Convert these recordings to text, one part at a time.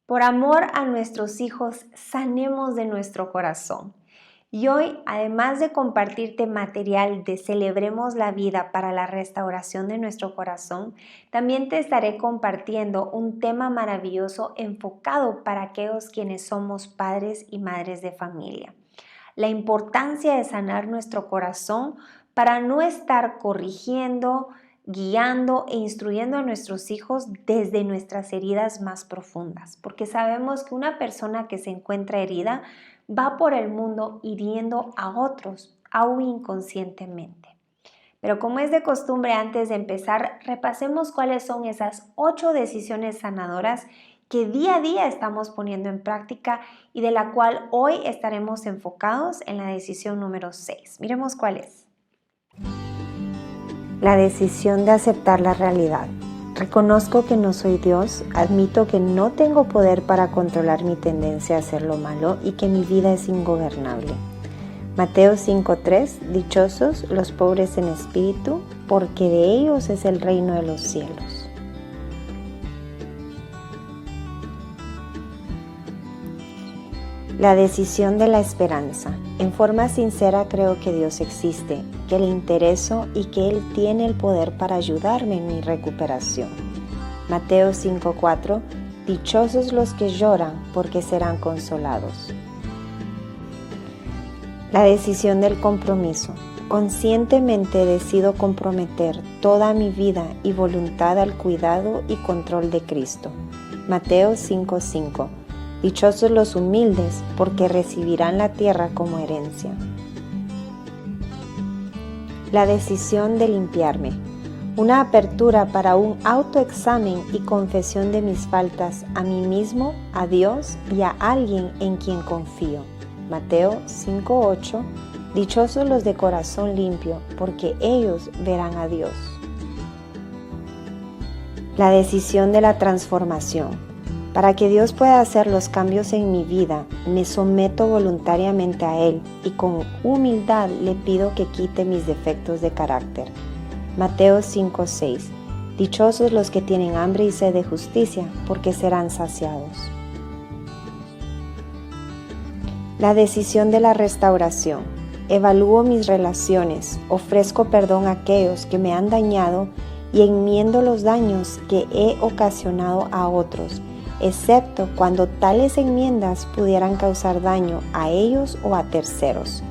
Por amor a nuestros hijos, sanemos de nuestro corazón. Y hoy, además de compartirte material de Celebremos la Vida para la restauración de nuestro corazón, también te estaré compartiendo un tema maravilloso enfocado para aquellos quienes somos padres y madres de familia. La importancia de sanar nuestro corazón para no estar corrigiendo, guiando e instruyendo a nuestros hijos desde nuestras heridas más profundas, porque sabemos que una persona que se encuentra herida va por el mundo hiriendo a otros, aún inconscientemente. Pero como es de costumbre, antes de empezar, repasemos cuáles son esas 8 decisiones sanadoras que día a día estamos poniendo en práctica y de la cual hoy estaremos enfocados en la decisión número 6. Miremos cuál es. La decisión de aceptar la realidad. Reconozco que no soy Dios, admito que no tengo poder para controlar mi tendencia a hacer lo malo y que mi vida es ingobernable. Mateo 5:3, dichosos los pobres en espíritu, porque de ellos es el reino de los cielos. La decisión de la esperanza. En forma sincera creo que Dios existe, que le intereso y que Él tiene el poder para ayudarme en mi recuperación. Mateo 5:4, dichosos los que lloran, porque serán consolados. La decisión del compromiso. Conscientemente decido comprometer toda mi vida y voluntad al cuidado y control de Cristo. Mateo 5:5. Dichosos los humildes, porque recibirán la tierra como herencia. La decisión de limpiarme. Una apertura para un autoexamen y confesión de mis faltas a mí mismo, a Dios y a alguien en quien confío. Mateo 5:8. Dichosos los de corazón limpio, porque ellos verán a Dios. La decisión de la transformación. Para que Dios pueda hacer los cambios en mi vida, me someto voluntariamente a Él y con humildad le pido que quite mis defectos de carácter. Mateo 5:6. Dichosos los que tienen hambre y sed de justicia, porque serán saciados. La decisión de la restauración. Evalúo mis relaciones, ofrezco perdón a aquellos que me han dañado y enmiendo los daños que he ocasionado a otros, excepto cuando tales enmiendas pudieran causar daño a ellos o a terceros.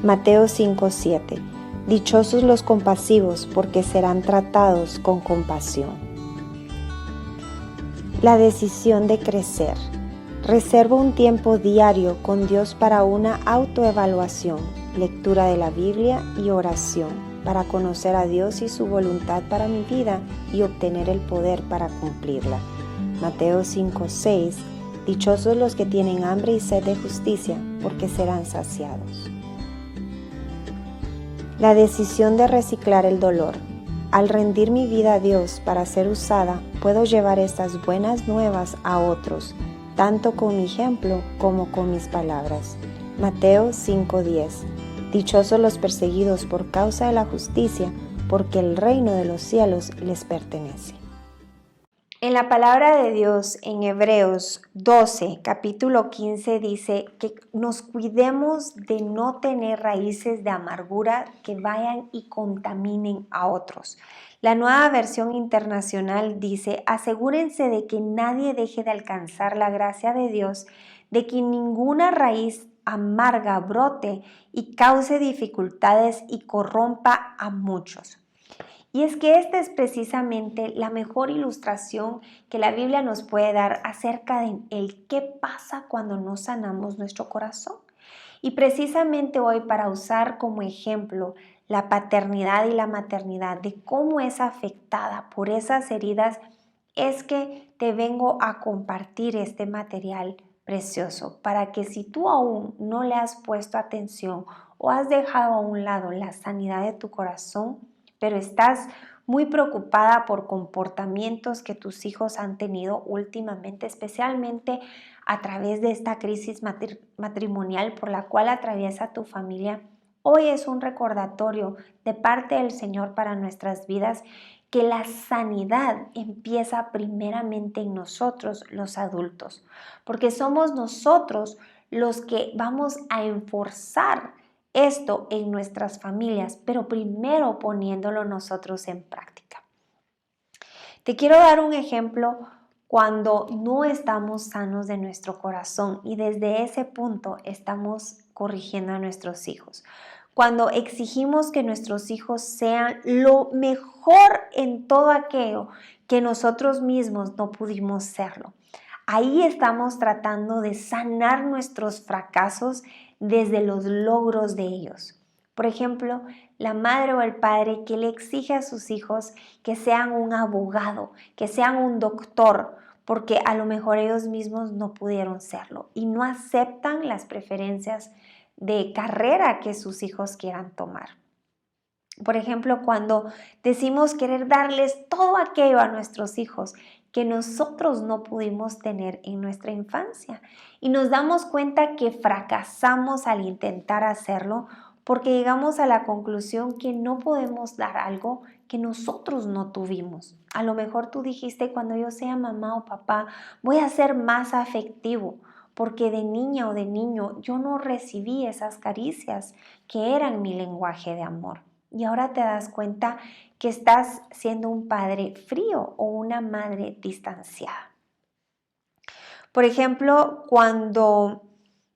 Mateo 5:7. Dichosos los compasivos, porque serán tratados con compasión. La decisión de crecer. Reservo un tiempo diario con Dios para una autoevaluación, lectura de la Biblia y oración, para conocer a Dios y su voluntad para mi vida y obtener el poder para cumplirla. Mateo 5:6. Dichosos los que tienen hambre y sed de justicia, porque serán saciados. La decisión de reciclar el dolor. Al rendir mi vida a Dios para ser usada, puedo llevar estas buenas nuevas a otros, tanto con mi ejemplo como con mis palabras. Mateo 5:10. Dichosos los perseguidos por causa de la justicia, porque el reino de los cielos les pertenece. En la palabra de Dios, en Hebreos 12, capítulo 15, dice que nos cuidemos de no tener raíces de amargura que vayan y contaminen a otros. La Nueva Versión Internacional dice: asegúrense de que nadie deje de alcanzar la gracia de Dios, de que ninguna raíz amarga brote y cause dificultades y corrompa a muchos. Y es que esta es precisamente la mejor ilustración que la Biblia nos puede dar acerca de el qué pasa cuando no sanamos nuestro corazón. Y precisamente hoy, para usar como ejemplo la paternidad y la maternidad, de cómo es afectada por esas heridas, es que te vengo a compartir este material precioso para que si tú aún no le has puesto atención o has dejado a un lado la sanidad de tu corazón, pero estás muy preocupada por comportamientos que tus hijos han tenido últimamente, especialmente a través de esta crisis matrimonial por la cual atraviesa tu familia. Hoy es un recordatorio de parte del Señor para nuestras vidas que la sanidad empieza primeramente en nosotros, los adultos, porque somos nosotros los que vamos a enforzar esto en nuestras familias, pero primero poniéndolo nosotros en práctica. Te quiero dar un ejemplo cuando no estamos sanos de nuestro corazón y desde ese punto estamos corrigiendo a nuestros hijos. Cuando exigimos que nuestros hijos sean lo mejor en todo aquello que nosotros mismos no pudimos serlo. Ahí estamos tratando de sanar nuestros fracasos desde los logros de ellos. Por ejemplo, la madre o el padre que le exige a sus hijos que sean un abogado, que sean un doctor, porque a lo mejor ellos mismos no pudieron serlo y no aceptan las preferencias de carrera que sus hijos quieran tomar. Por ejemplo, cuando decimos querer darles todo aquello a nuestros hijos que nosotros no pudimos tener en nuestra infancia y nos damos cuenta que fracasamos al intentar hacerlo porque llegamos a la conclusión que no podemos dar algo que nosotros no tuvimos. A lo mejor tú dijiste, cuando yo sea mamá o papá, voy a ser más afectivo, porque de niña o de niño yo no recibí esas caricias que eran mi lenguaje de amor. Y ahora te das cuenta que estás siendo un padre frío o una madre distanciada. Por ejemplo, cuando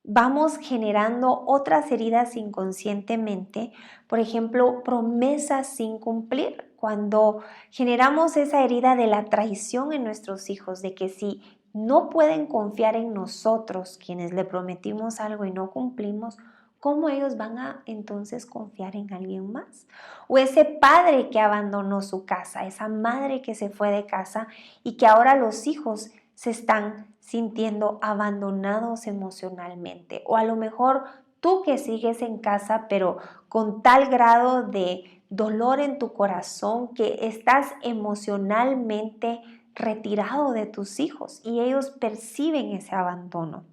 vamos generando otras heridas inconscientemente, por ejemplo, promesas sin cumplir, cuando generamos esa herida de la traición en nuestros hijos, de que si no pueden confiar en nosotros, quienes le prometimos algo y no cumplimos, ¿cómo ellos van a entonces confiar en alguien más? O ese padre que abandonó su casa, esa madre que se fue de casa y que ahora los hijos se están sintiendo abandonados emocionalmente. O a lo mejor tú que sigues en casa, pero con tal grado de dolor en tu corazón que estás emocionalmente retirado de tus hijos y ellos perciben ese abandono.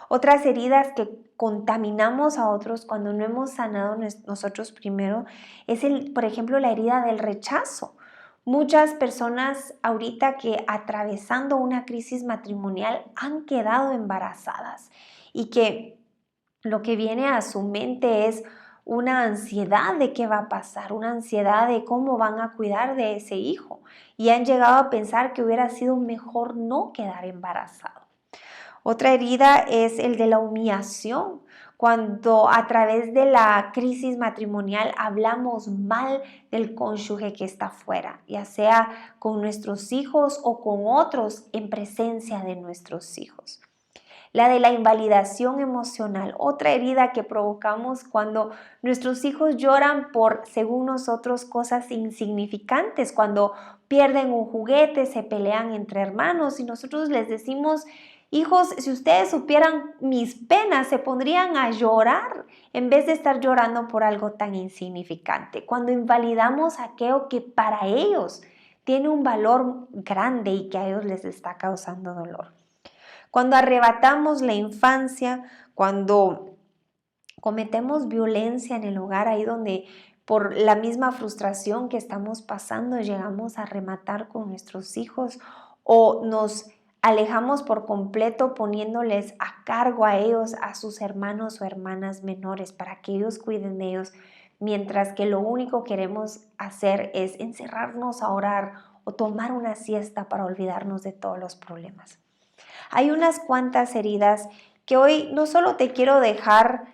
Otras heridas que contaminamos a otros cuando no hemos sanado nosotros primero es, por ejemplo, la herida del rechazo. Muchas personas ahorita que atravesando una crisis matrimonial han quedado embarazadas y que lo que viene a su mente es una ansiedad de qué va a pasar, una ansiedad de cómo van a cuidar de ese hijo y han llegado a pensar que hubiera sido mejor no quedar embarazado. Otra herida es el de la humillación, cuando a través de la crisis matrimonial hablamos mal del cónyuge que está fuera, ya sea con nuestros hijos o con otros en presencia de nuestros hijos. La de la invalidación emocional, otra herida que provocamos cuando nuestros hijos lloran por, según nosotros, cosas insignificantes, cuando pierden un juguete, se pelean entre hermanos y nosotros les decimos: hijos, si ustedes supieran mis penas, se pondrían a llorar en vez de estar llorando por algo tan insignificante. Cuando invalidamos aquello que para ellos tiene un valor grande y que a ellos les está causando dolor. Cuando arrebatamos la infancia, cuando cometemos violencia en el hogar, ahí donde por la misma frustración que estamos pasando llegamos a rematar con nuestros hijos o nos alejamos por completo poniéndoles a cargo a ellos, a sus hermanos o hermanas menores para que ellos cuiden de ellos, mientras que lo único que queremos hacer es encerrarnos a orar o tomar una siesta para olvidarnos de todos los problemas. Hay unas cuantas heridas que hoy no solo te quiero dejar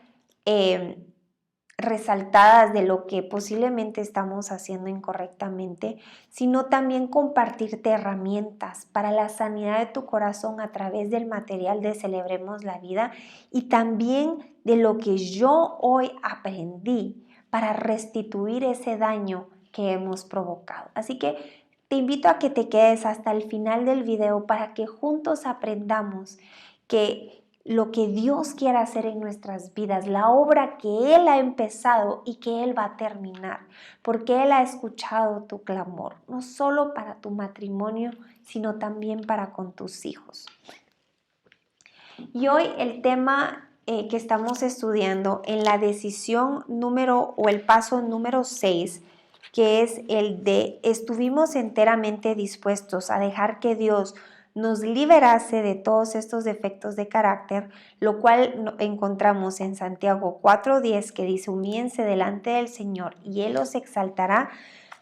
resaltadas de lo que posiblemente estamos haciendo incorrectamente, sino también compartirte herramientas para la sanidad de tu corazón a través del material de Celebremos la Vida y también de lo que yo hoy aprendí para restituir ese daño que hemos provocado. Así que te invito a que te quedes hasta el final del video para que juntos aprendamos que lo que Dios quiere hacer en nuestras vidas, la obra que Él ha empezado y que Él va a terminar, porque Él ha escuchado tu clamor, no solo para tu matrimonio, sino también para con tus hijos. Y hoy el tema que estamos estudiando en la decisión número o el paso número 6 que es el de estuvimos enteramente dispuestos a dejar que Dios nos liberase de todos estos defectos de carácter, lo cual encontramos en Santiago 4:10, que dice: humíense delante del Señor y Él los exaltará,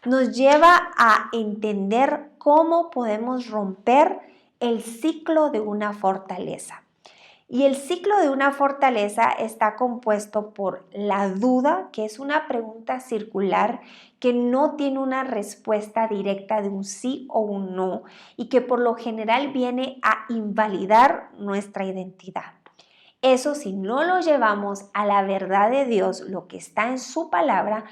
nos lleva a entender cómo podemos romper el ciclo de una fortaleza. Y el ciclo de una fortaleza está compuesto por la duda, que es una pregunta circular que no tiene una respuesta directa de un sí o un no y que por lo general viene a invalidar nuestra identidad. Eso, si no lo llevamos a la verdad de Dios, lo que está en su palabra,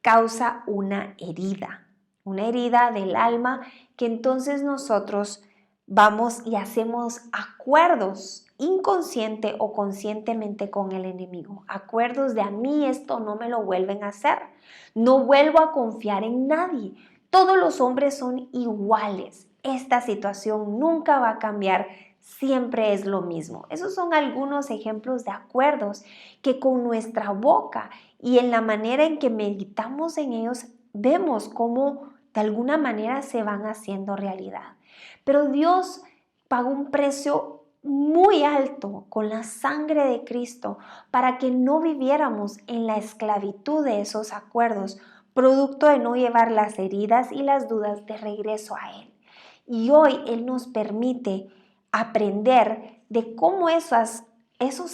causa una herida del alma, que entonces nosotros vamos y hacemos acuerdos inconsciente o conscientemente con el enemigo. Acuerdos de: a mí esto no me lo vuelven a hacer. No vuelvo a confiar en nadie. Todos los hombres son iguales. Esta situación nunca va a cambiar. Siempre es lo mismo. Esos son algunos ejemplos de acuerdos que con nuestra boca y en la manera en que meditamos en ellos, vemos cómo de alguna manera se van haciendo realidad. Pero Dios pagó un precio muy alto con la sangre de Cristo para que no viviéramos en la esclavitud de esos acuerdos, producto de no llevar las heridas y las dudas de regreso a Él. Y hoy Él nos permite aprender de cómo esos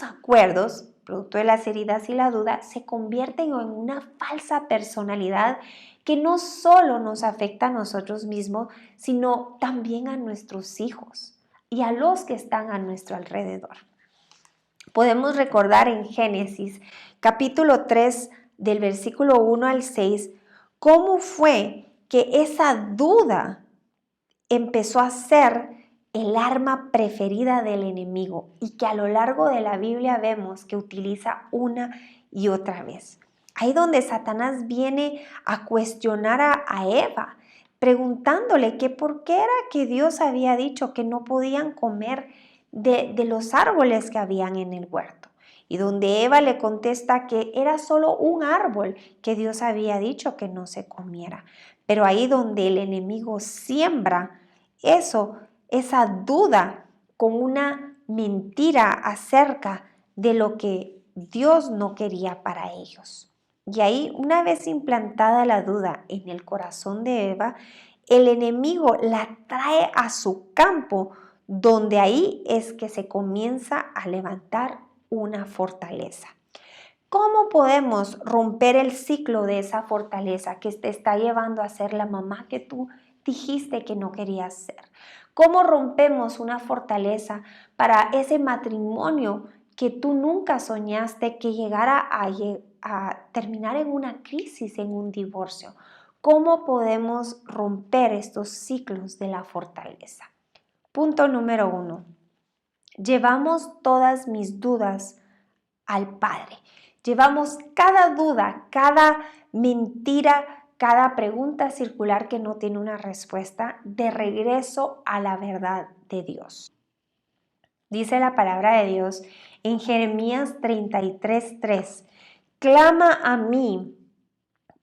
acuerdos, producto de las heridas y la duda, se convierten en una falsa personalidad que no solo nos afecta a nosotros mismos, sino también a nuestros hijos y a los que están a nuestro alrededor. Podemos recordar en Génesis capítulo 3 del versículo 1 al 6 cómo fue que esa duda empezó a ser el arma preferida del enemigo y que a lo largo de la Biblia vemos que utiliza una y otra vez. Ahí donde Satanás viene a cuestionar a Eva, preguntándole que por qué era que Dios había dicho que no podían comer de los árboles que habían en el huerto. Y donde Eva le contesta que era solo un árbol que Dios había dicho que no se comiera. Pero ahí donde el enemigo siembra esa duda con una mentira acerca de lo que Dios no quería para ellos. Y ahí, una vez implantada la duda en el corazón de Eva, el enemigo la trae a su campo, donde ahí es que se comienza a levantar una fortaleza. ¿Cómo podemos romper el ciclo de esa fortaleza que te está llevando a ser la mamá que tú dijiste que no querías ser? ¿Cómo rompemos una fortaleza para ese matrimonio que tú nunca soñaste que llegara a terminar en una crisis, en un divorcio? ¿Cómo podemos romper estos ciclos de la fortaleza? Punto número 1. Llevamos todas mis dudas al Padre. Llevamos cada duda, cada mentira, cada pregunta circular que no tiene una respuesta de regreso a la verdad de Dios. Dice la palabra de Dios en Jeremías 33:3: clama a mí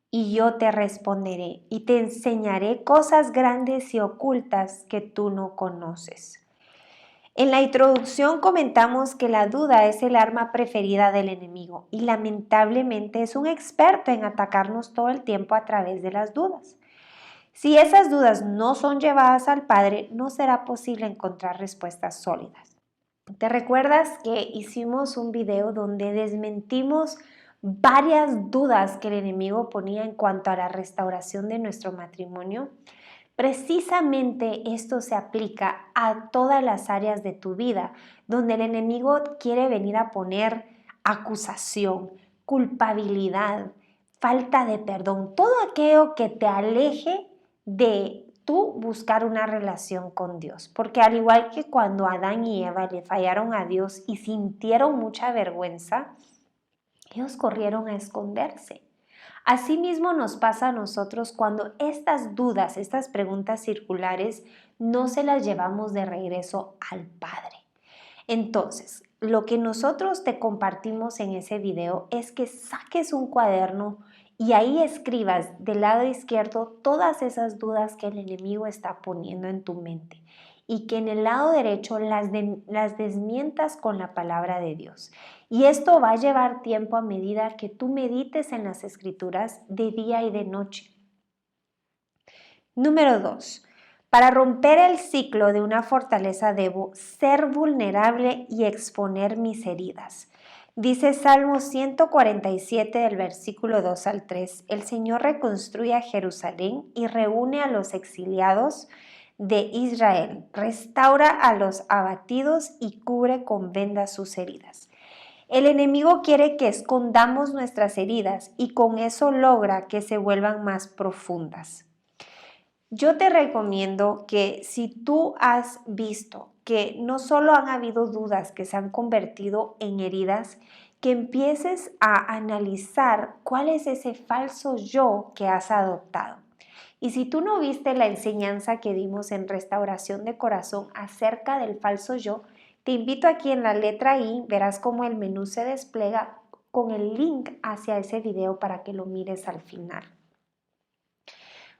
y yo te responderé y te enseñaré cosas grandes y ocultas que tú no conoces. En la introducción comentamos que la duda es el arma preferida del enemigo y lamentablemente es un experto en atacarnos todo el tiempo a través de las dudas. Si esas dudas no son llevadas al Padre, no será posible encontrar respuestas sólidas. ¿Te recuerdas que hicimos un video donde desmentimos varias dudas que el enemigo ponía en cuanto a la restauración de nuestro matrimonio? Precisamente esto se aplica a todas las áreas de tu vida, donde el enemigo quiere venir a poner acusación, culpabilidad, falta de perdón, todo aquello que te aleje de tú buscar una relación con Dios. Porque al igual que cuando Adán y Eva le fallaron a Dios y sintieron mucha vergüenza, ellos corrieron a esconderse. Asimismo nos pasa a nosotros cuando estas dudas, estas preguntas circulares, no se las llevamos de regreso al Padre. Entonces, lo que nosotros te compartimos en ese video es que saques un cuaderno y ahí escribas del lado izquierdo todas esas dudas que el enemigo está poniendo en tu mente y que en el lado derecho las desmientas con la palabra de Dios. Y esto va a llevar tiempo a medida que tú medites en las escrituras de día y de noche. Número 2. Para romper el ciclo de una fortaleza debo ser vulnerable y exponer mis heridas. Dice Salmo 147 del versículo 2 al 3, el Señor reconstruye a Jerusalén y reúne a los exiliados de Israel, restaura a los abatidos y cubre con vendas sus heridas. El enemigo quiere que escondamos nuestras heridas y con eso logra que se vuelvan más profundas. Yo te recomiendo que si tú has visto que no solo han habido dudas que se han convertido en heridas, que empieces a analizar cuál es ese falso yo que has adoptado. Y si tú no viste la enseñanza que dimos en Restauración de Corazón acerca del falso yo, te invito aquí en la letra I, verás cómo el menú se despliega con el link hacia ese video para que lo mires al final.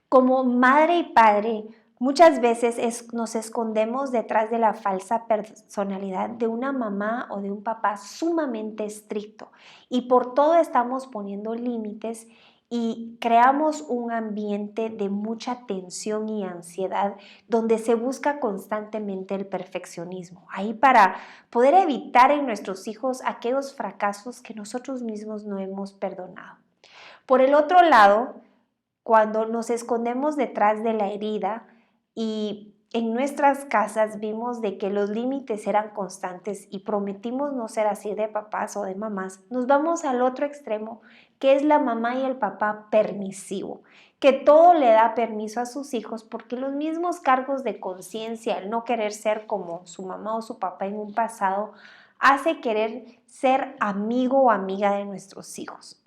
Como madre y padre, muchas veces nos escondemos detrás de la falsa personalidad de una mamá o de un papá sumamente estricto y por todo estamos poniendo límites y creamos un ambiente de mucha tensión y ansiedad donde se busca constantemente el perfeccionismo. Ahí para poder evitar en nuestros hijos aquellos fracasos que nosotros mismos no hemos perdonado. Por el otro lado, cuando nos escondemos detrás de la herida y en nuestras casas vimos de que los límites eran constantes y prometimos no ser así de papás o de mamás, nos vamos al otro extremo, que es la mamá y el papá permisivo, que todo le da permiso a sus hijos porque los mismos cargos de conciencia, el no querer ser como su mamá o su papá en un pasado, hace querer ser amigo o amiga de nuestros hijos.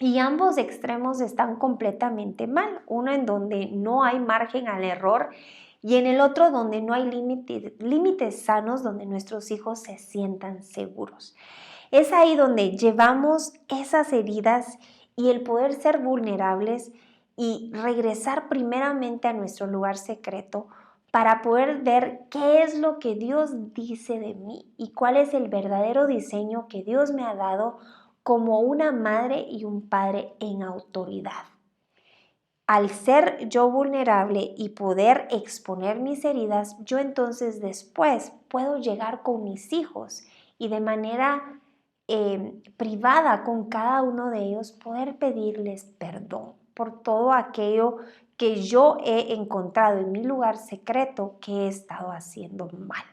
Y ambos extremos están completamente mal, uno en donde no hay margen al error y en el otro donde no hay límites sanos, donde nuestros hijos se sientan seguros. Es ahí donde llevamos esas heridas y el poder ser vulnerables y regresar primeramente a nuestro lugar secreto para poder ver qué es lo que Dios dice de mí y cuál es el verdadero diseño que Dios me ha dado como una madre y un padre en autoridad. Al ser yo vulnerable y poder exponer mis heridas, yo entonces después puedo llegar con mis hijos y de manera privada con cada uno de ellos poder pedirles perdón por todo aquello que yo he encontrado en mi lugar secreto que he estado haciendo mal.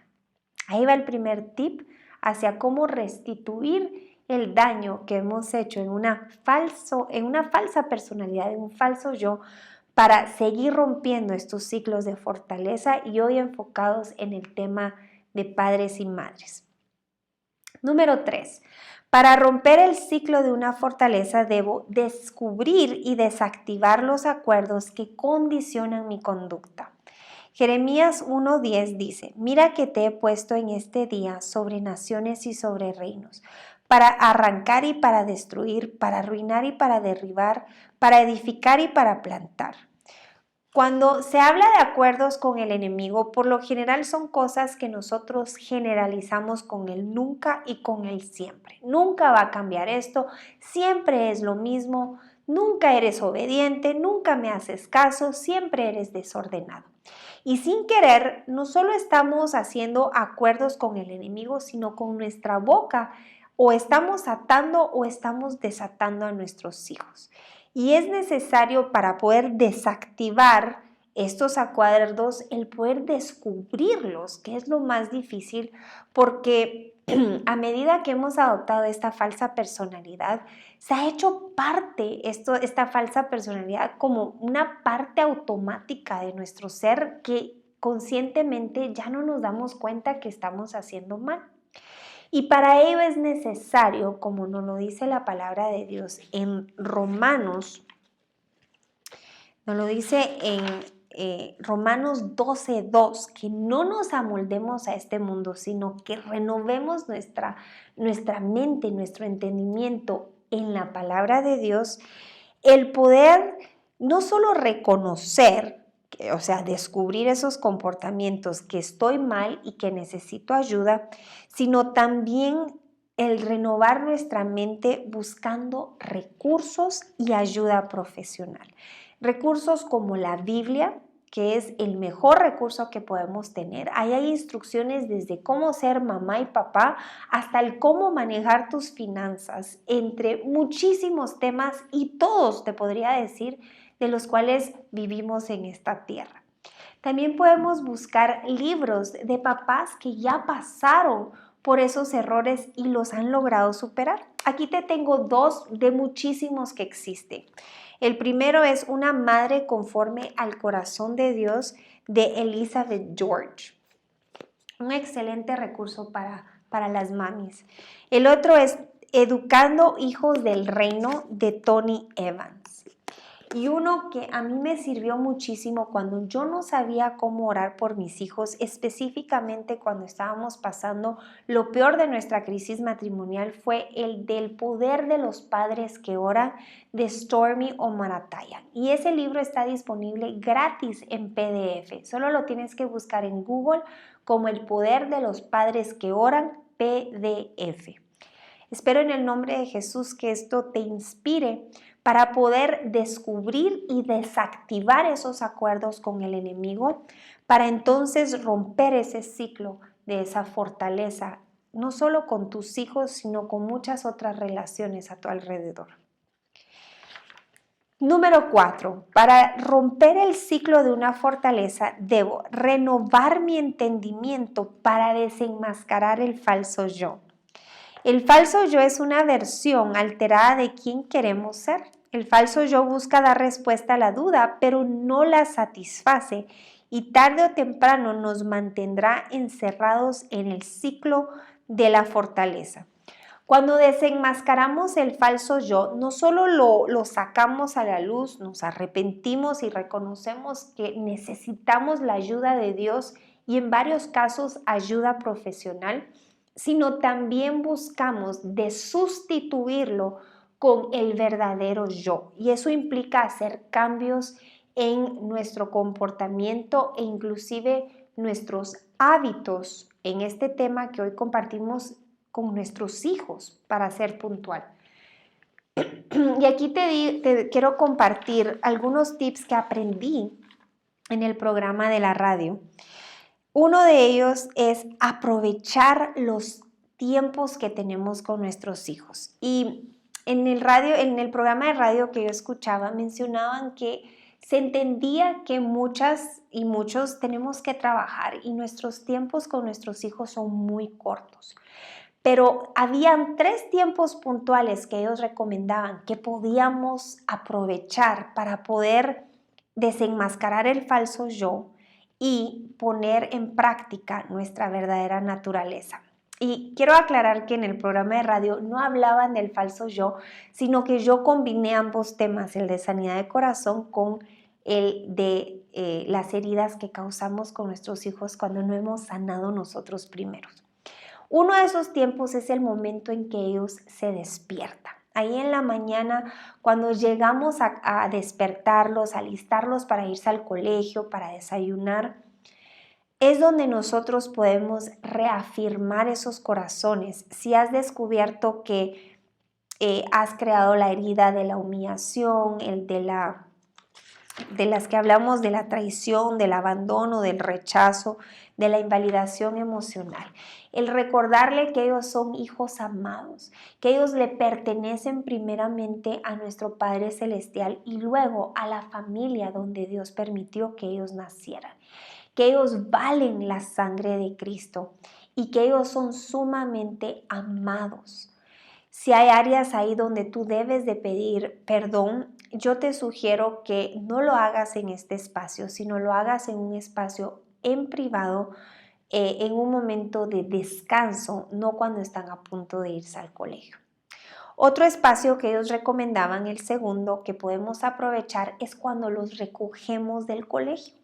Ahí va el primer tip hacia cómo restituir el daño que hemos hecho en una falsa personalidad, en un falso yo, para seguir rompiendo estos ciclos de fortaleza y hoy enfocados en el tema de padres y madres. Número 3. Para romper el ciclo de una fortaleza debo descubrir y desactivar los acuerdos que condicionan mi conducta. Jeremías 1:10 dice, mira que te he puesto en este día sobre naciones y sobre reinos, para arrancar y para destruir, para arruinar y para derribar, para edificar y para plantar. Cuando se habla de acuerdos con el enemigo, por lo general son cosas que nosotros generalizamos con el nunca y con el siempre. Nunca va a cambiar esto, siempre es lo mismo, nunca eres obediente, nunca me haces caso, siempre eres desordenado. Y sin querer, no solo estamos haciendo acuerdos con el enemigo, sino con nuestra boca, o estamos atando o estamos desatando a nuestros hijos. Y es necesario para poder desactivar estos acuerdos, el poder descubrirlos, que es lo más difícil, porque a medida que hemos adoptado esta falsa personalidad, se ha hecho parte esta falsa personalidad como una parte automática de nuestro ser que conscientemente ya no nos damos cuenta que estamos haciendo mal. Y para ello es necesario, como nos lo dice la palabra de Dios en Romanos, nos lo dice en Romanos 12:2, que no nos amoldemos a este mundo, sino que renovemos nuestra mente, nuestro entendimiento en la palabra de Dios, el poder no solo reconocer, o sea, descubrir esos comportamientos que estoy mal y que necesito ayuda, sino también el renovar nuestra mente buscando recursos y ayuda profesional. Recursos como la Biblia, que es el mejor recurso que podemos tener. Ahí hay instrucciones desde cómo ser mamá y papá hasta el cómo manejar tus finanzas, entre muchísimos temas y todos, te podría decir, de los cuales vivimos en esta tierra. También podemos buscar libros de papás que ya pasaron por esos errores y los han logrado superar. Aquí te tengo dos de muchísimos que existen. El primero es Una madre conforme al corazón de Dios de Elizabeth George. Un excelente recurso para las mamis. El otro es Educando hijos del reino de Tony Evans. Y uno que a mí me sirvió muchísimo cuando yo no sabía cómo orar por mis hijos, específicamente cuando estábamos pasando lo peor de nuestra crisis matrimonial, fue el del poder de los padres que oran de Stormy Omaratian. Y ese libro está disponible gratis en PDF. Solo lo tienes que buscar en Google como El poder de los padres que oran PDF. Espero en el nombre de Jesús que esto te inspire para poder descubrir y desactivar esos acuerdos con el enemigo, para entonces romper ese ciclo de esa fortaleza, no solo con tus hijos, sino con muchas otras relaciones a tu alrededor. Número 4. Para romper el ciclo de una fortaleza, debo renovar mi entendimiento para desenmascarar el falso yo. El falso yo es una versión alterada de quién queremos ser. El falso yo busca dar respuesta a la duda, pero no la satisface y tarde o temprano nos mantendrá encerrados en el ciclo de la fortaleza. Cuando desenmascaramos el falso yo, no solo lo sacamos a la luz, nos arrepentimos y reconocemos que necesitamos la ayuda de Dios y en varios casos ayuda profesional, sino también buscamos de sustituirlo con el verdadero yo. Y eso implica hacer cambios en nuestro comportamiento e inclusive nuestros hábitos en este tema que hoy compartimos con nuestros hijos, para ser puntual. Y aquí te quiero compartir algunos tips que aprendí en el programa de la radio. Uno de ellos es aprovechar los tiempos que tenemos con nuestros hijos. Y en el programa de radio que yo escuchaba, mencionaban que se entendía que muchas y muchos tenemos que trabajar y nuestros tiempos con nuestros hijos son muy cortos. Pero habían 3 tiempos puntuales que ellos recomendaban que podíamos aprovechar para poder desenmascarar el falso yo y poner en práctica nuestra verdadera naturaleza. Y quiero aclarar que en el programa de radio no hablaban del falso yo, sino que yo combiné ambos temas, el de sanidad de corazón con el de las heridas que causamos con nuestros hijos cuando no hemos sanado nosotros primeros. Uno de esos tiempos es el momento en que ellos se despiertan. Ahí en la mañana, cuando llegamos a despertarlos, a alistarlos para irse al colegio, para desayunar, es donde nosotros podemos reafirmar esos corazones. Si has descubierto que has creado la herida de la humillación, de las que hablamos, de la traición, del abandono, del rechazo, de la invalidación emocional. El recordarle que ellos son hijos amados, que ellos le pertenecen primeramente a nuestro Padre Celestial y luego a la familia donde Dios permitió que ellos nacieran, que ellos valen la sangre de Cristo y que ellos son sumamente amados. Si hay áreas ahí donde tú debes de pedir perdón, yo te sugiero que no lo hagas en este espacio, sino lo hagas en un espacio en privado, en un momento de descanso, no cuando están a punto de irse al colegio. Otro espacio que ellos recomendaban, el segundo que podemos aprovechar, es cuando los recogemos del colegio.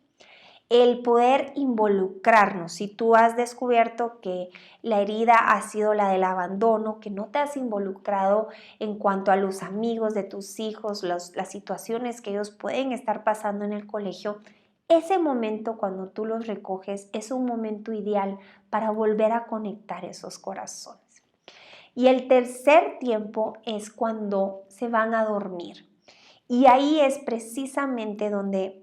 El poder involucrarnos. Si tú has descubierto que la herida ha sido la del abandono, que no te has involucrado en cuanto a los amigos de tus hijos, las situaciones que ellos pueden estar pasando en el colegio, ese momento cuando tú los recoges es un momento ideal para volver a conectar esos corazones. Y el tercer tiempo es cuando se van a dormir. Y ahí es precisamente donde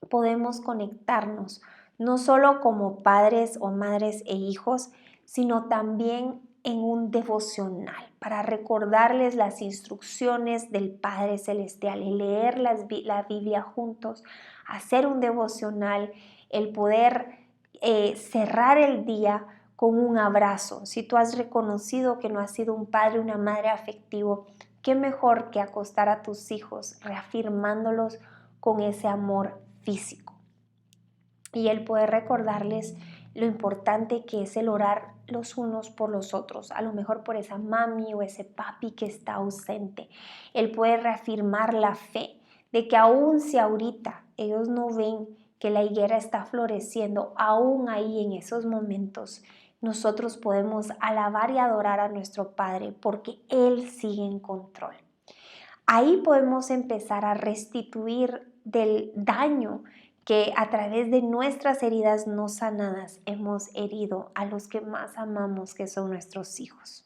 podemos conectarnos, no solo como padres o madres e hijos, sino también en un devocional, para recordarles las instrucciones del Padre Celestial, el leer la Biblia juntos, hacer un devocional, el poder cerrar el día con un abrazo. Si tú has reconocido que no has sido un padre o una madre afectivo, qué mejor que acostar a tus hijos reafirmándolos con ese amor físico. Y el poder recordarles lo importante que es el orar los unos por los otros, a lo mejor por esa mami o ese papi que está ausente. El poder reafirmar la fe de que aún si ahorita ellos no ven que la higuera está floreciendo, aún ahí en esos momentos nosotros podemos alabar y adorar a nuestro Padre porque Él sigue en control. Ahí podemos empezar a restituir del daño que a través de nuestras heridas no sanadas hemos herido a los que más amamos, que son nuestros hijos.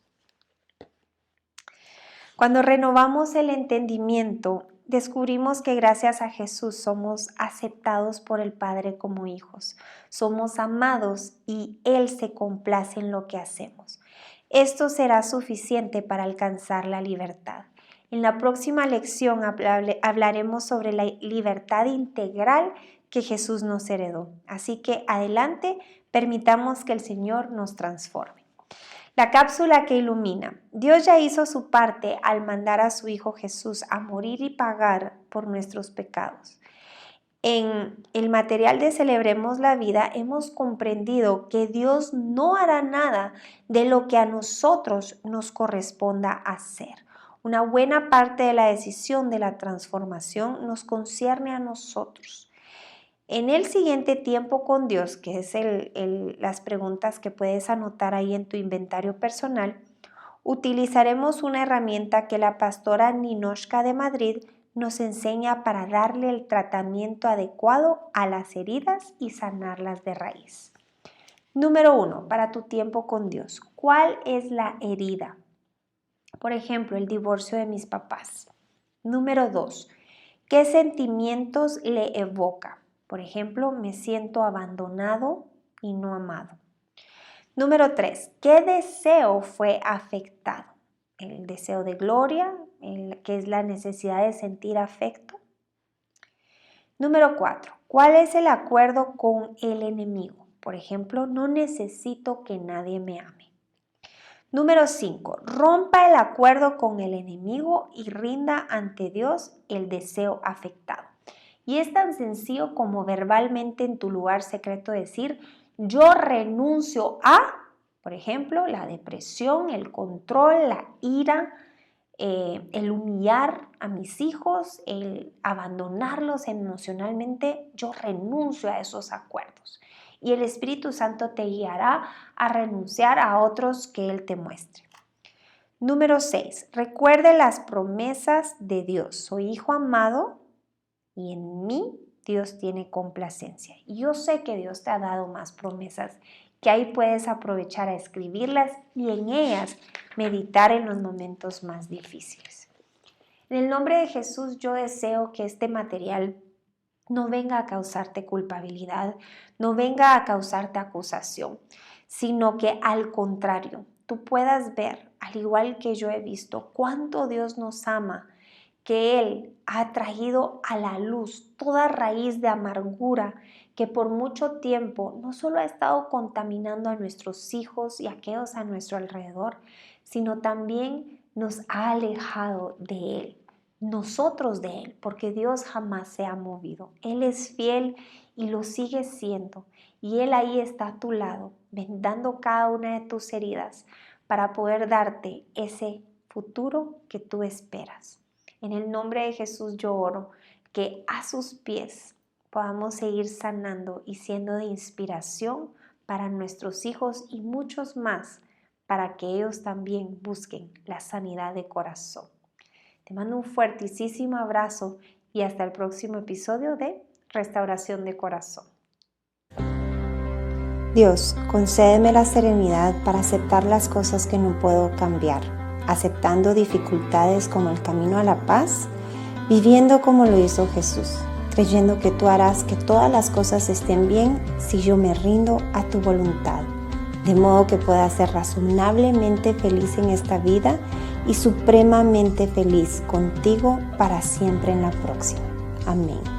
Cuando renovamos el entendimiento, descubrimos que gracias a Jesús somos aceptados por el Padre como hijos, somos amados y Él se complace en lo que hacemos. Esto será suficiente para alcanzar la libertad. En la próxima lección hablaremos sobre la libertad integral que Jesús nos heredó. Así que adelante, permitamos que el Señor nos transforme. La cápsula que ilumina. Dios ya hizo su parte al mandar a su Hijo Jesús a morir y pagar por nuestros pecados. En el material de Celebremos la Vida hemos comprendido que Dios no hará nada de lo que a nosotros nos corresponda hacer. Una buena parte de la decisión de la transformación nos concierne a nosotros. En el siguiente tiempo con Dios, que es las preguntas que puedes anotar ahí en tu inventario personal, utilizaremos una herramienta que la pastora Ninoshka de Madrid nos enseña para darle el tratamiento adecuado a las heridas y sanarlas de raíz. Número 1, para tu tiempo con Dios. ¿Cuál es la herida? Por ejemplo, el divorcio de mis papás. Número 2, ¿qué sentimientos le evoca? Por ejemplo, me siento abandonado y no amado. Número 3, ¿qué deseo fue afectado? El deseo de gloria, que es la necesidad de sentir afecto. Número 4, ¿cuál es el acuerdo con el enemigo? Por ejemplo, no necesito que nadie me ame. Número 5, rompa el acuerdo con el enemigo y rinda ante Dios el deseo afectado. Y es tan sencillo como verbalmente en tu lugar secreto decir, yo renuncio a, por ejemplo, la depresión, el control, la ira, el humillar a mis hijos, el abandonarlos emocionalmente, yo renuncio a esos acuerdos. Y el Espíritu Santo te guiará a renunciar a otros que Él te muestre. Número 6. Recuerde las promesas de Dios. Soy hijo amado y en mí Dios tiene complacencia. Y yo sé que Dios te ha dado más promesas, que ahí puedes aprovechar a escribirlas y en ellas meditar en los momentos más difíciles. En el nombre de Jesús yo deseo que este material no venga a causarte culpabilidad, no venga a causarte acusación, sino que al contrario, tú puedas ver, al igual que yo he visto, cuánto Dios nos ama, que Él ha traído a la luz toda raíz de amargura que por mucho tiempo no solo ha estado contaminando a nuestros hijos y a aquellos a nuestro alrededor, sino también nos ha alejado de Él, nosotros de Él, porque Dios jamás se ha movido. Él es fiel y lo sigue siendo, y Él ahí está a tu lado, vendando cada una de tus heridas para poder darte ese futuro que tú esperas. En el nombre de Jesús yo oro que a sus pies podamos seguir sanando y siendo de inspiración para nuestros hijos y muchos más, para que ellos también busquen la sanidad de corazón. Te mando un fuertísimo abrazo y hasta el próximo episodio de Restauración de Corazón. Dios, concédeme la serenidad para aceptar las cosas que no puedo cambiar, aceptando dificultades como el camino a la paz, viviendo como lo hizo Jesús, creyendo que tú harás que todas las cosas estén bien si yo me rindo a tu voluntad, de modo que pueda ser razonablemente feliz en esta vida y supremamente feliz contigo para siempre en la próxima. Amén.